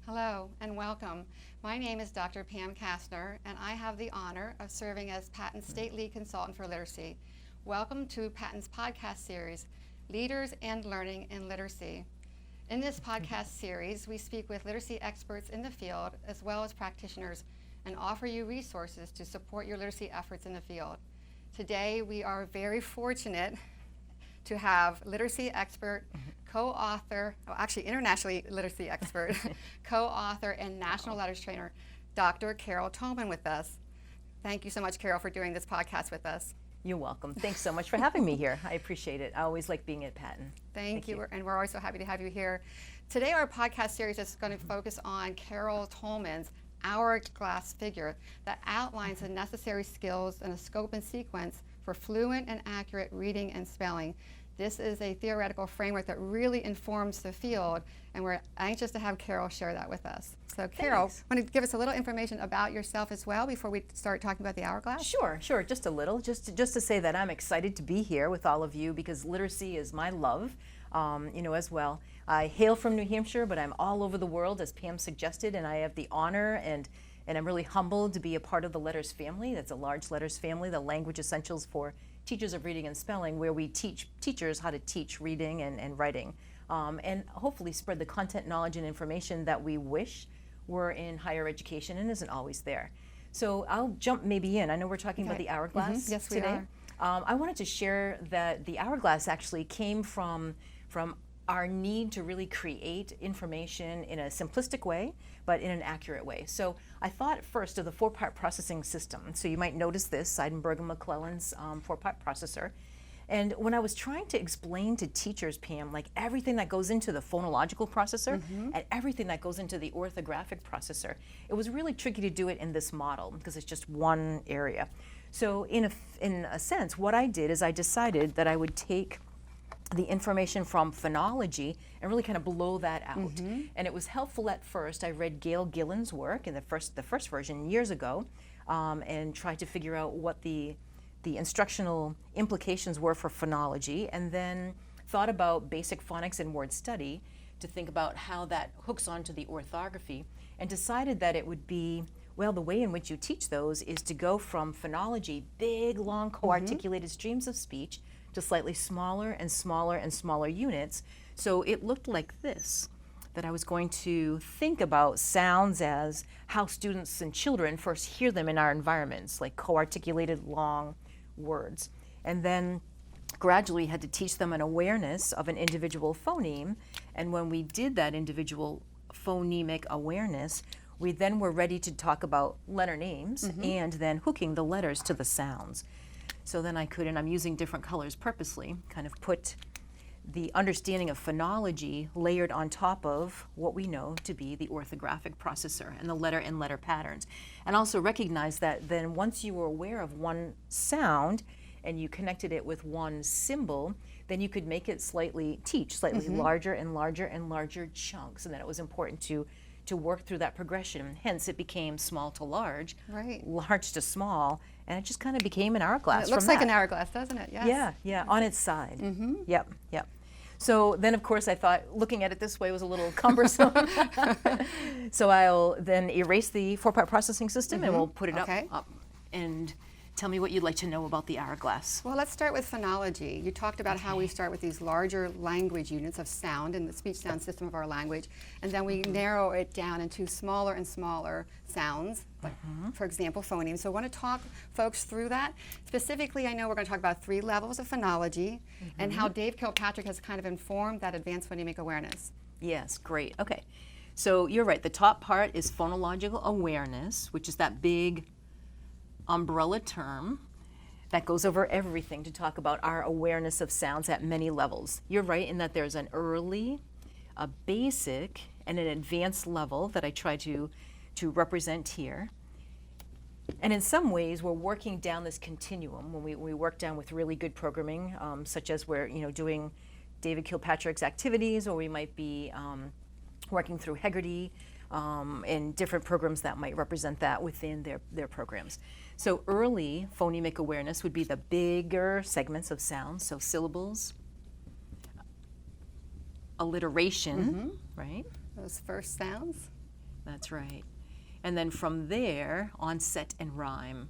Hello and welcome. My name is Dr. Pam Kastner, and I have the honor of serving as Patent's State Lead Consultant for Literacy. Welcome to Patent's podcast series, Leaders and Learning in Literacy. In this podcast series, we speak with literacy experts in the field as well as practitioners and offer you resources to support your literacy efforts in the field. Today, we are very fortunate to have literacy expert, co-author, internationally literacy expert, co-author and national letters trainer, Dr. Carol Tolman with us. Thank you so much, Carol, for doing this podcast with us. You're welcome. Thanks so much for having me here. I appreciate it. I always like being at Patent. Thank you. And we're always so happy to have you here. Today, our podcast series is going to focus on Carol Tolman's Hourglass figure that outlines the necessary skills and a scope and sequence for fluent and accurate reading and spelling. This is a theoretical framework that really informs the field, and we're anxious to have Carol share that with us. So Carol, want to give us a little information about yourself as well before we start talking about the Hourglass? Sure, just a little. Just to say that I'm excited to be here with all of you because literacy is my love, as well. I hail from New Hampshire, but I'm all over the world, as Pam suggested, and I have the honor and I'm really humbled to be a part of the LETRS family. That's a large LETRS family, the Language Essentials for Teachers of Reading and Spelling, where we teach teachers how to teach reading and writing, and hopefully spread the content, knowledge, and information that we wish were in higher education and isn't always there. So I'll jump maybe in. I know we're talking about the Hourglass Yes, today. we are. I wanted to share that the Hourglass actually came from our need to really create information in a simplistic way, but in an accurate way. So I thought first of the four-part processing system. So you might notice this, Seidenberg and McClellan's four-part processor. And when I was trying to explain to teachers, Pam, like everything that goes into the phonological processor and everything that goes into the orthographic processor, it was really tricky to do it in this model because it's just one area. So in a sense, what I did is I decided that I would take the information from phonology and really kind of blow that out. And it was helpful at first. I read Gail Gillen's work in the first version years ago and tried to figure out what the instructional implications were for phonology, and then thought about basic phonics and word study to think about how that hooks onto the orthography, and decided that it would be, well, the way in which you teach those is to go from phonology, big, long, co-articulated streams of speech, to slightly smaller and smaller and smaller units. So it looked like this, that I was going to think about sounds as how students and children first hear them in our environments, like co-articulated long words. And then gradually had to teach them an awareness of an individual phoneme. And when we did that individual phonemic awareness, we then were ready to talk about letter names and then hooking the letters to the sounds. So then I could, and I'm using different colors purposely, kind of put the understanding of phonology layered on top of what we know to be the orthographic processor and the letter and letter patterns. And also recognize that then once you were aware of one sound and you connected it with one symbol, then you could make it slightly larger and larger and larger chunks. And then it was important to work through that progression. Hence, it became small to large, large to small, and it just kind of became an hourglass. And it looks like an hourglass, doesn't it? Yes. Yeah, on its side. Yep. So then, of course, I thought looking at it this way was a little cumbersome. So I'll then erase the four-part processing system and we'll put it up. And tell me what you'd like to know about the Hourglass. Well, let's start with phonology. You talked about how we start with these larger language units of sound in the speech sound system of our language, and then we narrow it down into smaller and smaller sounds, like, for example, phonemes. So I want to talk folks through that. Specifically, I know we're going to talk about 3 levels of phonology and how Dave Kilpatrick has kind of informed that advanced phonemic awareness. Yes, great. Okay. So you're right. The top part is phonological awareness, which is that big umbrella term that goes over everything to talk about our awareness of sounds at many levels. You're right in that there's an early, a basic, and an advanced level that I try to represent here. And in some ways, we're working down this continuum when we work down with really good programming, such as we're doing David Kilpatrick's activities, or we might be working through Hegarty and different programs that might represent that within their programs. So early phonemic awareness would be the bigger segments of sounds, so syllables, alliteration, right? Those first sounds. That's right. And then from there, onset and rhyme.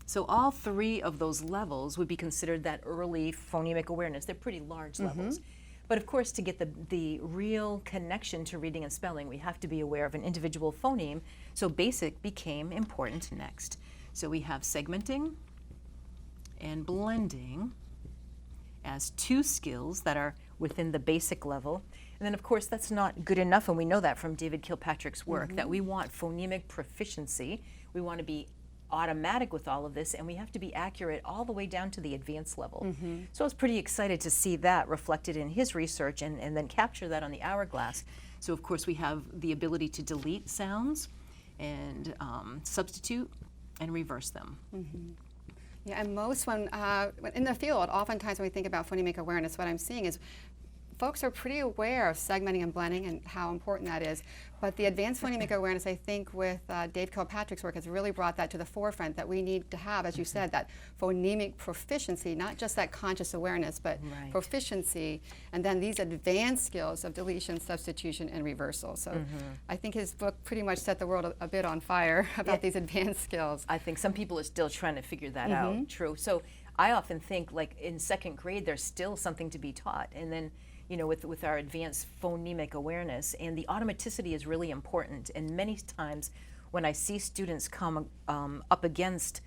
So all three of those levels would be considered that early phonemic awareness. They're pretty large levels. But of course, to get the real connection to reading and spelling, we have to be aware of an individual phoneme. So basic became important next. So we have segmenting and blending as two skills that are within the basic level. And then of course that's not good enough, and we know that from David Kilpatrick's work, that we want phonemic proficiency. We want to be automatic with all of this, and we have to be accurate all the way down to the advanced level. So I was pretty excited to see that reflected in his research and then capture that on the Hourglass. So of course we have the ability to delete sounds and substitute and reverse them. Yeah, and most when in the field, oftentimes when we think about phonemic awareness, what I'm seeing is folks are pretty aware of segmenting and blending and how important that is. But the advanced phonemic awareness, I think, with Dave Kilpatrick's work has really brought that to the forefront, that we need to have, as you said, that phonemic proficiency, not just that conscious awareness, but proficiency, and then these advanced skills of deletion, substitution, and reversal. So I think his book pretty much set the world a bit on fire about these advanced skills. I think some people are still trying to figure that out, true. So I often think, like, in second grade, there's still something to be taught. And then, you know, with our advanced phonemic awareness, and the automaticity is really important. And many times when I see students come up against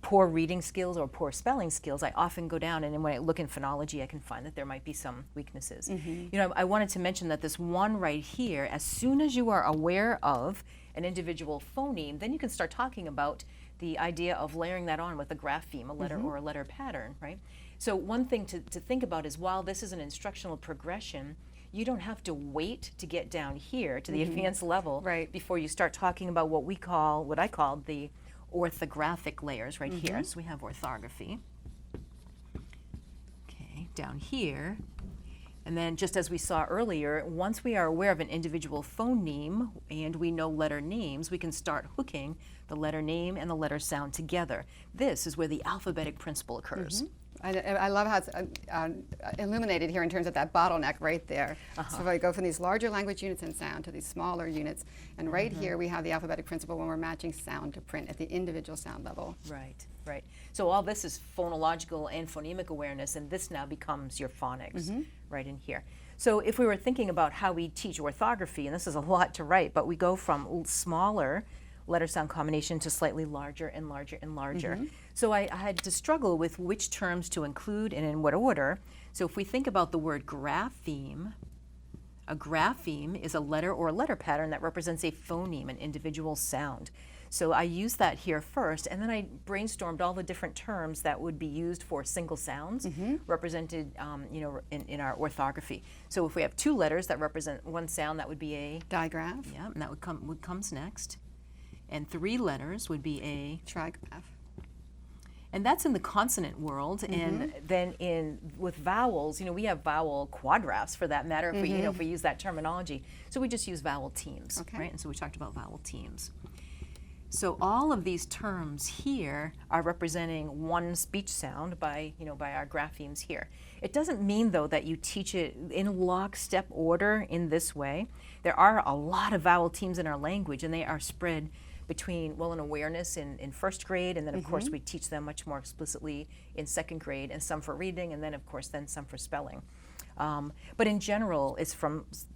poor reading skills or poor spelling skills, I often go down, and when I look in phonology, I can find that there might be some weaknesses. You know, I wanted to mention that this one right here, as soon as you are aware of an individual phoneme, then you can start talking about the idea of layering that on with a grapheme, a letter or a letter pattern, right? So one thing to think about is, while this is an instructional progression, you don't have to wait to get down here to the advanced level before you start talking about what I call the orthographic layers right here. So we have orthography, okay, down here. And then, just as we saw earlier, once we are aware of an individual phoneme and we know letter names, we can start hooking the letter name and the letter sound together. This is where the alphabetic principle occurs. I love how it's illuminated here in terms of that bottleneck right there. So if I go from these larger language units in sound to these smaller units, and right here we have the alphabetic principle when we're matching sound to print at the individual sound level. Right, right. So all this is phonological and phonemic awareness, and this now becomes your phonics right in here. So if we were thinking about how we teach orthography, and this is a lot to write, but we go from smaller letter sound combination to slightly larger and larger and larger. So I had to struggle with which terms to include and in what order. So if we think about the word grapheme, a grapheme is a letter or a letter pattern that represents a phoneme, an individual sound. So I used that here first, and then I brainstormed all the different terms that would be used for single sounds represented you know, in our orthography. So if we have two letters that represent one sound, that would be a digraph. Yeah, and that would comes next. And three letters would be a trigraph. And that's in the consonant world. And then with vowels, you know, we have vowel quadraphs for that matter, if we, you know, if we use that terminology. So we just use vowel teams, right? And so we talked about vowel teams. So all of these terms here are representing one speech sound by, you know, by our graphemes here. It doesn't mean, though, that you teach it in lockstep order in this way. There are a lot of vowel teams in our language, and they are spread between, well, an awareness in first grade, and then of course we teach them much more explicitly in second grade, and some for reading, and then of course some for spelling. But in general, it's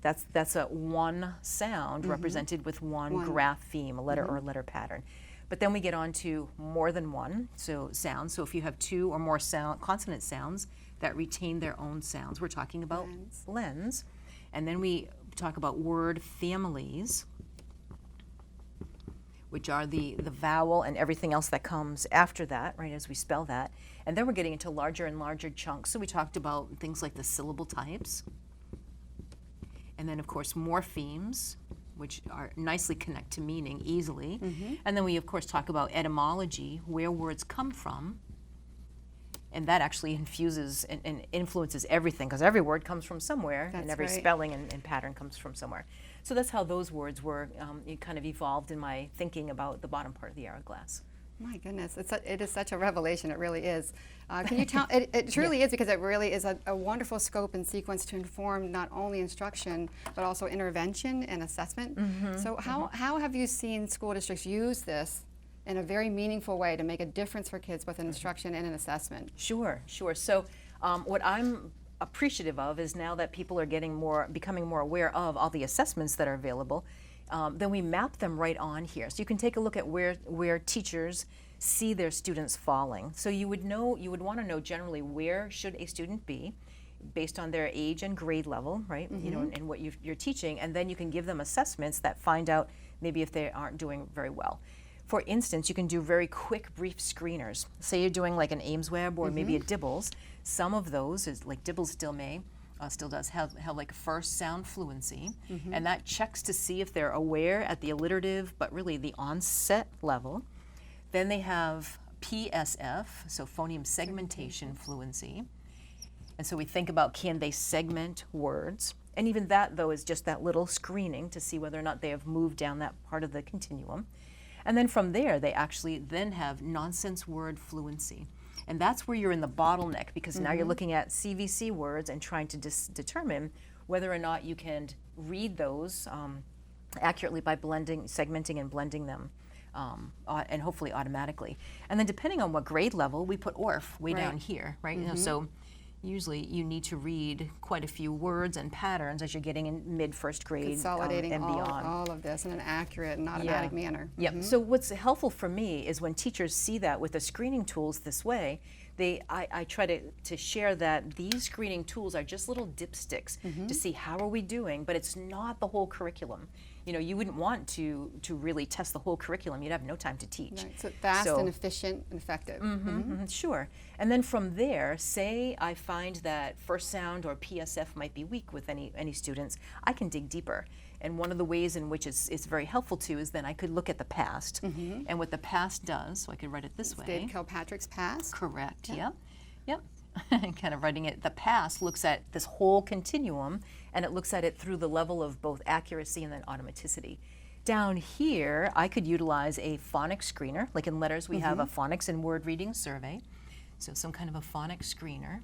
that's a one sound represented with one grapheme, a letter or a letter pattern. But then we get on to more than one sounds. So if you have two or more consonant sounds that retain their own sounds, we're talking about lens. And then we talk about word families, which are the vowel and everything else that comes after that, right, as we spell that. And then we're getting into larger and larger chunks. So we talked about things like the syllable types. And then, of course, morphemes, which are nicely connect to meaning easily. And then we, of course, talk about etymology, where words come from. And that actually infuses and influences everything, because every word comes from somewhere, and every spelling and pattern comes from somewhere. So that's how those words were kind of evolved in my thinking about the bottom part of the Hourglass. My goodness, it is such a revelation, it really is. Can you tell, it truly is, because it really is a wonderful scope and sequence to inform not only instruction, but also intervention and assessment. So how have you seen school districts use this in a very meaningful way to make a difference for kids with instruction and an assessment? Sure. So what I'm appreciative of is now that people are becoming more aware of all the assessments that are available, then we map them right on here. So you can take a look at where teachers see their students falling. So you would want to know generally where should a student be based on their age and grade level, right? You know, and what you're teaching, and then you can give them assessments that find out maybe if they aren't doing very well. For instance, you can do very quick, brief screeners. Say you're doing like an Ames Web or maybe a Dibbles. Some of those, like Dibbles still does have like first sound fluency, and that checks to see if they're aware at the alliterative, but really the onset level. Then they have PSF, so phoneme segmentation fluency. And so we think about, can they segment words? And even that, though, is just that little screening to see whether or not they have moved down that part of the continuum. And then from there, they actually then have nonsense word fluency. And that's where you're in the bottleneck, because now you're looking at CVC words and trying to determine whether or not you can read those accurately by segmenting and blending them, and hopefully automatically. And then depending on what grade level, we put ORF way down here, right? You know, so usually you need to read quite a few words and patterns as you're getting in mid-first grade Consolidating and beyond. all of this in an accurate and automatic manner. Yep. So what's helpful for me is when teachers see that with the screening tools this way, I try to share that these screening tools are just little dipsticks to see how are we doing, but it's not the whole curriculum. You know, you wouldn't want to really test the whole curriculum. You'd have no time to teach. Right. So fast and efficient and effective. Sure. And then from there, say I find that first sound or PSF might be weak with any students, I can dig deeper. And one of the ways in which it's very helpful to is then I could look at the past and what the past does. So I could write it this way. Dave Kilpatrick's past. Correct. Yep. Kind of writing it. The past looks at this whole continuum, and it looks at it through the level of both accuracy and then automaticity. Down here, I could utilize a phonics screener. Like in LETRS, we have a phonics and word reading survey. So some kind of a phonics screener.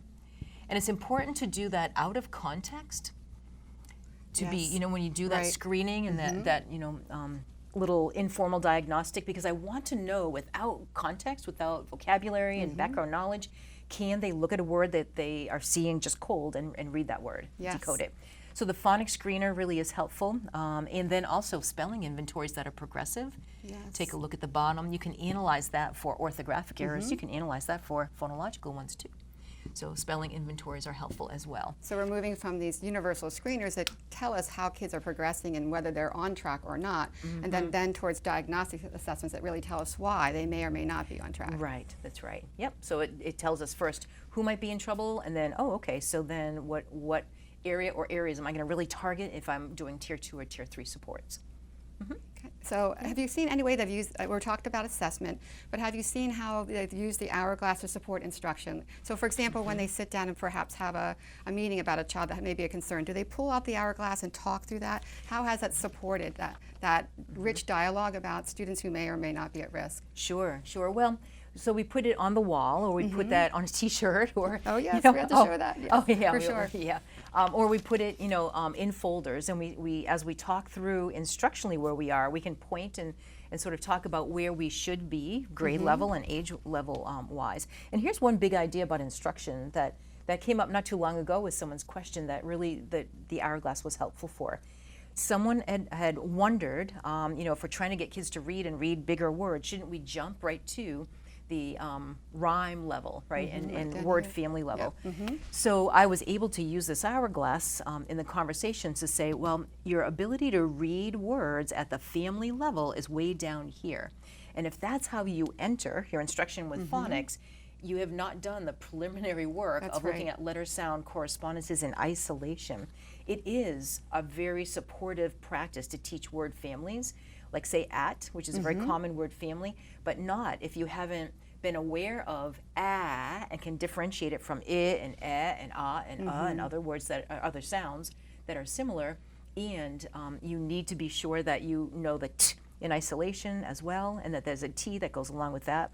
And it's important to do that out of context. To be, you know, when you do that screening and that little informal diagnostic, because I want to know without context, without vocabulary and background knowledge, can they look at a word that they are seeing just cold and read that word, decode it. So the phonics screener really is helpful. And then also spelling inventories that are progressive. Take a look at the bottom. You can analyze that for orthographic errors. You can analyze that for phonological ones too. So spelling inventories are helpful as well. So we're moving from these universal screeners that tell us how kids are progressing and whether they're on track or not, and then towards diagnostic assessments that really tell us why they may or may not be on track. Right, that's right. Yep, so it tells us first who might be in trouble, and then, oh, okay, so then what area or areas am I going to really target if I'm doing Tier 2 or Tier 3 supports? Okay. So have you seen any way they've used, we talked about assessment, but have you seen how they've used the Hourglass to support instruction? So for example, when they sit down and perhaps have a meeting about a child that may be a concern, do they pull out the Hourglass and talk through that? How has that supported that rich dialogue about students who may or may not be at risk? Sure. Well, so we put it on the wall, or we put that on a T-shirt, or we have to show that. Yes, for sure. Or we put it, in folders, and we as we talk through instructionally where we are, we can point and sort of talk about where we should be, grade level and age level wise. And here's one big idea about instruction that came up not too long ago with someone's question that really the Hourglass was helpful for. Someone had wondered, if we're trying to get kids to read bigger words, shouldn't we jump right to the rhyme level, right, and word family level. So I was able to use this Hourglass in the conversations to say, well, your ability to read words at the family level is way down here. And if that's how you enter your instruction with phonics, you have not done the preliminary work of looking at letter sound correspondences in isolation. It is a very supportive practice to teach word families, like say at, which is a very common word family, but not if you haven't been aware of and can differentiate it from I and and and other words that are other sounds that are similar, and you need to be sure that you know the t in isolation as well, and that there's a T that goes along with that,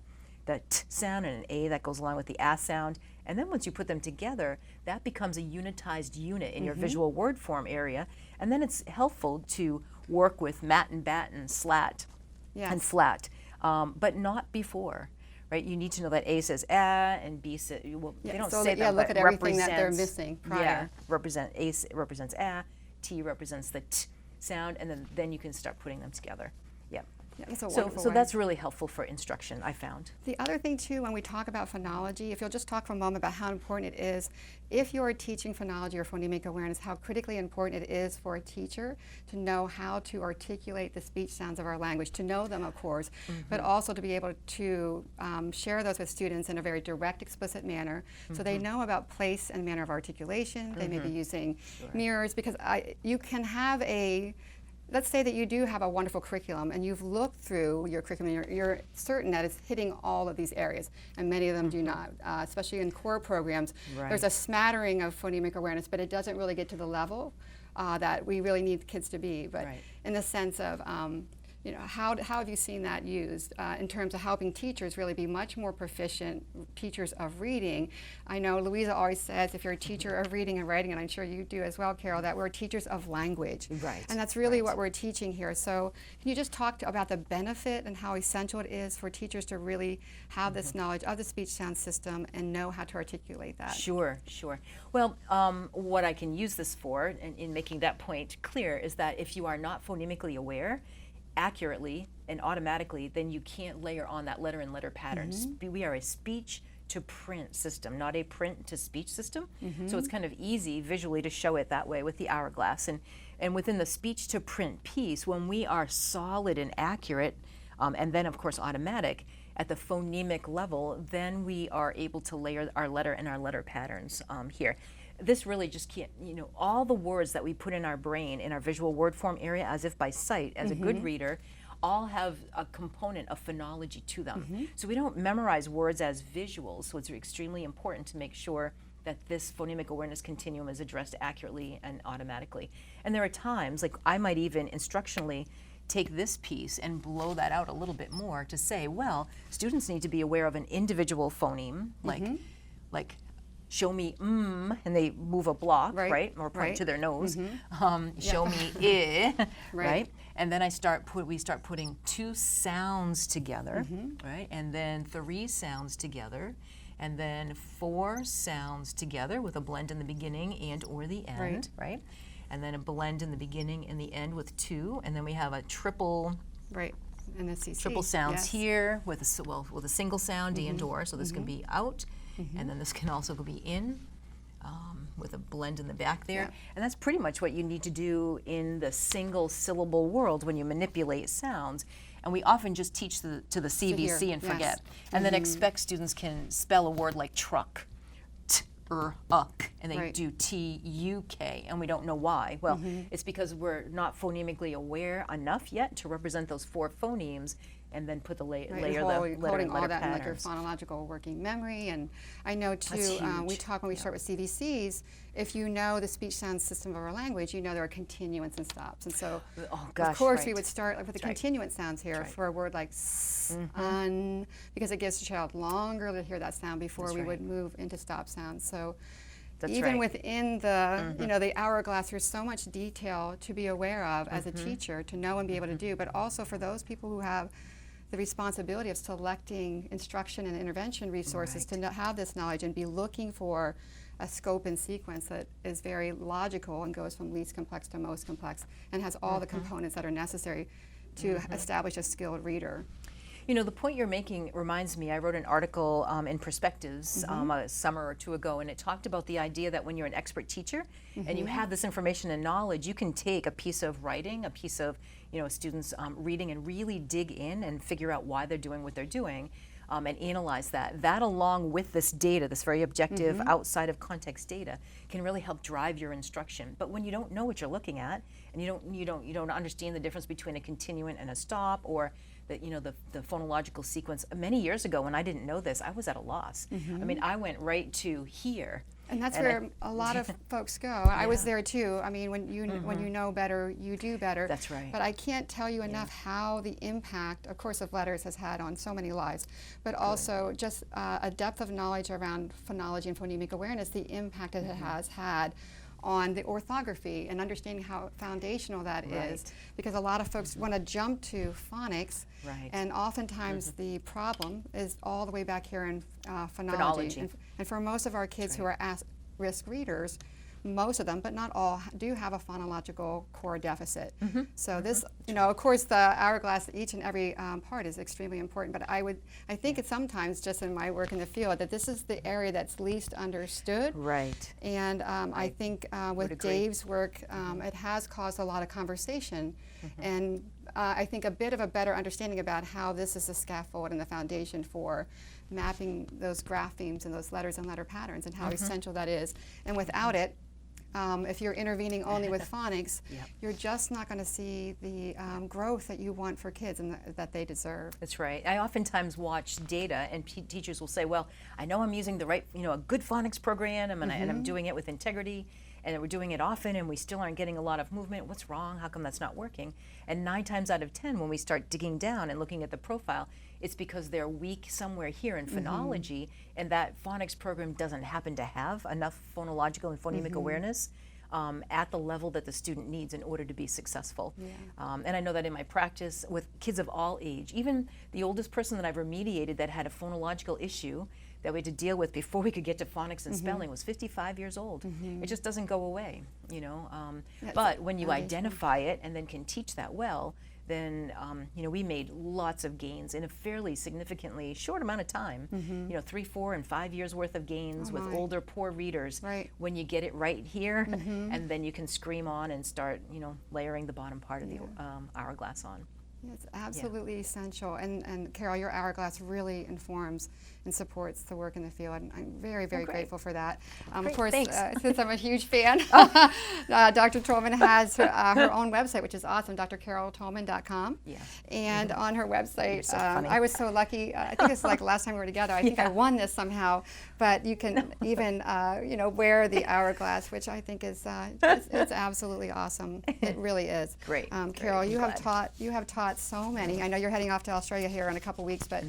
the T sound, and an A that goes along with the A sound. And then once you put them together, that becomes a unitized unit in your visual word form area. And then it's helpful to work with mat and bat and slat and flat, but not before. Right, you need to know that A says and B says, well, they don't say that, look but at everything that they're missing prior. Yeah, A represents T represents the T sound, and then you can start putting them together. Yeah. It's a So wonderful way. that's really helpful for instruction, I found. The other thing too, when we talk about phonology, if you'll just talk for a moment about how important it is, if you're teaching phonology or phonemic awareness, how critically important it is for a teacher to know how to articulate the speech sounds of our language, to know them, of course, but also to be able to share those with students in a very direct, explicit manner, so they know about place and manner of articulation. They may be using mirrors, because you can have let's say that you do have a wonderful curriculum and you've looked through your curriculum and you're certain that it's hitting all of these areas, and many of them do not, especially in core programs. There's a smattering of phonemic awareness, but it doesn't really get to the level that we really need kids to be. But in the sense of, you know, how have you seen that used in terms of helping teachers really be much more proficient teachers of reading? I know Louisa always says, if you're a teacher of reading and writing, and I'm sure you do as well, Carol, that we're teachers of language. Right. And that's really what we're teaching here. So can you just talk about the benefit and how essential it is for teachers to really have this knowledge of the speech sound system and know how to articulate that? Sure. Well, what I can use this for, in making that point clear, is that if you are not phonemically aware, accurately and automatically, then you can't layer on that letter and letter patterns. We are a speech to print system, not a print to speech system. So it's kind of easy visually to show it that way with the hourglass. And within the speech to print piece, when we are solid and accurate, and then of course automatic, at the phonemic level, then we are able to layer our letter and our letter patterns here. This really just can't, you know, all the words that we put in our brain, in our visual word form area, as if by sight, as a good reader, all have a component of phonology to them. So we don't memorize words as visuals, so it's extremely important to make sure that this phonemic awareness continuum is addressed accurately and automatically. And there are times, like I might even instructionally take this piece and blow that out a little bit more to say, well, students need to be aware of an individual phoneme, like show me and they move a block, right? Or point to their nose. Show me right? And then we start putting two sounds together, right? And then three sounds together, and then four sounds together with a blend in the beginning and or the end, right? And then a blend in the beginning and the end with two, and then we have a triple and the CC. Triple sounds here with a single sound, D and or, so this can be out, and then this can also be in with a blend in the back there. And that's pretty much what you need to do in the single syllable world when you manipulate sounds. And we often just teach to the CVC and forget, and then expect students can spell a word like truck, uck, and they do T-U-K, and we don't know why. Well, it's because we're not phonemically aware enough yet to represent those four phonemes, and then put the layer the letter holding and all letter that in like your patterns. phonological working memory. And I know too, we talk when we start with CVCs, if you know the speech sound system of our language, you know there are continuants and stops. And so, of course, we would start with the continuant sounds here for a word like un, because it gives the child longer to hear that sound before we would move into stop sounds. So even within the, you know, the hourglass, there's so much detail to be aware of as a teacher, to know and be able to do, but also for those people who have the responsibility of selecting instruction and intervention resources to have this knowledge and be looking for a scope and sequence that is very logical and goes from least complex to most complex and has all the components that are necessary to establish a skilled reader. You know, the point you're making reminds me, I wrote an article in Perspectives a summer or two ago, and it talked about the idea that when you're an expert teacher and you have this information and knowledge, you can take a piece of writing, a piece of, you know, students reading, and really dig in and figure out why they're doing what they're doing, and analyze that. That, along with this data, this very objective outside of context data, can really help drive your instruction. But when you don't know what you're looking at, and you don't understand the difference between a continuant and a stop, or the phonological sequence. Many years ago, when I didn't know this, I was at a loss. I mean, I went right to here, And that's And where a lot of folks go. I was there too. I mean, when you know better, you do better. That's right. But I can't tell you enough how the impact, of course, of LETRS has had on so many lives, but also just a depth of knowledge around phonology and phonemic awareness, the impact that it has had on the orthography and understanding how foundational that is, because a lot of folks want to jump to phonics, and oftentimes the problem is all the way back here in phonology. And for most of our kids who are at-risk readers, most of them, but not all, do have a phonological core deficit. So this, you know, of course, the hourglass, each and every part is extremely important, but I think it's sometimes, just in my work in the field, that this is the area that's least understood. And I think with Dave's work, it has caused a lot of conversation, and I think a bit of a better understanding about how this is the scaffold and the foundation for mapping those graphemes and those letters and letter patterns, and how essential that is. And without it, if you're intervening only with phonics, you're just not going to see the growth that you want for kids and that they deserve. That's right. I oftentimes watch data, and teachers will say, well, I know I'm using the right, you know, a good phonics program, and I'm doing it with integrity, and we're doing it often, and we still aren't getting a lot of movement. What's wrong? How come that's not working? And 9 times out of 10, when we start digging down and looking at the profile, it's because they're weak somewhere here in phonology, and that phonics program doesn't happen to have enough phonological and phonemic awareness at the level that the student needs in order to be successful. And I know that in my practice with kids of all age, even the oldest person that I've remediated that had a phonological issue that we had to deal with before we could get to phonics and spelling was 55 years old. It just doesn't go away, you know. But when you identify it and then can teach that well, then you know, we made lots of gains in a fairly significantly short amount of time. You know, 3, 4, and 5 years worth of gains with older, poor readers. When you get it right here, and then you can scream on and start, you know, layering the bottom part of the hourglass on. It's absolutely essential, and Carol, your hourglass really informs and supports the work in the field, and I'm very, very grateful for that. Of course, since I'm a huge fan, Dr. Tolman has her own website, which is awesome, drcaroltolman.com. And on her website, I was so lucky, I think it's like last time we were together, I think I won this somehow, but you can even, you know, wear the hourglass, which I think is, it's absolutely awesome. It really is. Great. Carol, you have taught so many. I know you're heading off to Australia here in a couple weeks, but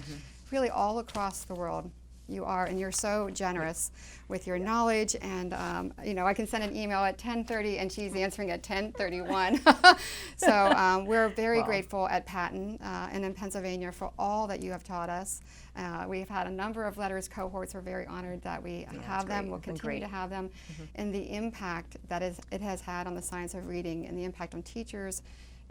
really all across the world you are, and you're so generous with your knowledge. And you know, I can send an email at 10:30 and she's answering at 10:31. So we're very grateful at Patton and in Pennsylvania for all that you have taught us. We've had a number of LETRS cohorts. We're very honored that we have them. We'll continue to have them, and the impact that it has had on the science of reading and the impact on teachers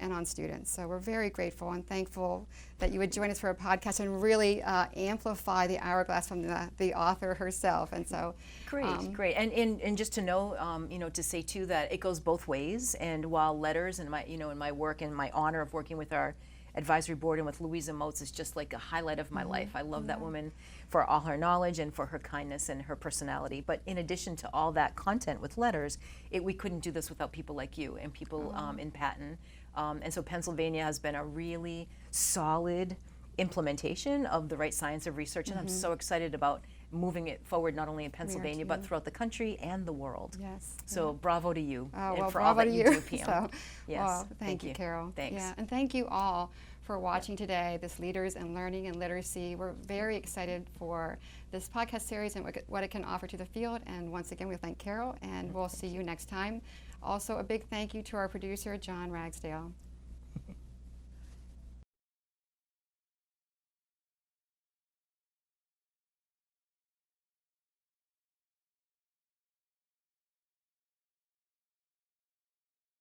and on students. So we're very grateful and thankful that you would join us for a podcast and really amplify the hourglass from the author herself. And so great. And just to know, you know, to say too that it goes both ways. And while LETRS and my, you know, in my work and my honor of working with our advisory board and with Louisa Moats is just like a highlight of my life. I love that woman for all her knowledge and for her kindness and her personality. But in addition to all that content with LETRS, we couldn't do this without people like you and people in Patton. And so Pennsylvania has been a really solid implementation of the right science of research, and I'm so excited about moving it forward not only in Pennsylvania but throughout the country and the world. So bravo to you and for all that you do, PM. So, well, thank you, Carol. Thanks. And thank you all for watching today, this Leaders in Learning and Literacy. We're very excited for this podcast series and what it can offer to the field. And once again, we thank Carol, and we'll see you next time. Also, a big thank you to our producer, John Ragsdale.